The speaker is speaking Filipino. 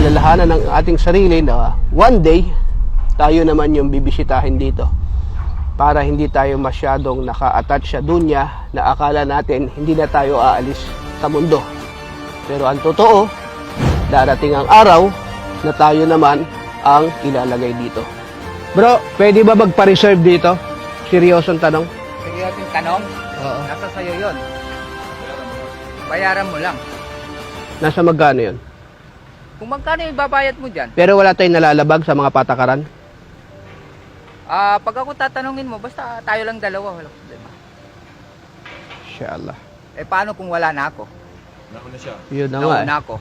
alalahanan ng ating sarili na one day, tayo naman yung bibisitahin dito. Para hindi tayo masyadong naka-attach sa dunya na akala natin hindi na tayo aalis sa mundo. Pero ang totoo, darating ang araw na tayo naman ang ilalagay dito. Bro, pwede ba magpa-reserve dito? Seryosong tanong. Seryosong tanong? Oo. Nasa sa'yo yun. Bayaran mo lang. Nasa magkano yun? Kung magkano yung babayad mo dyan, Pero wala tayong nalalabag sa mga patakaran? pag ako tatanungin mo, basta tayo lang dalawa, walang problema. Inshallah. Eh paano kung wala na ako? Yun na nga. Nauna ako.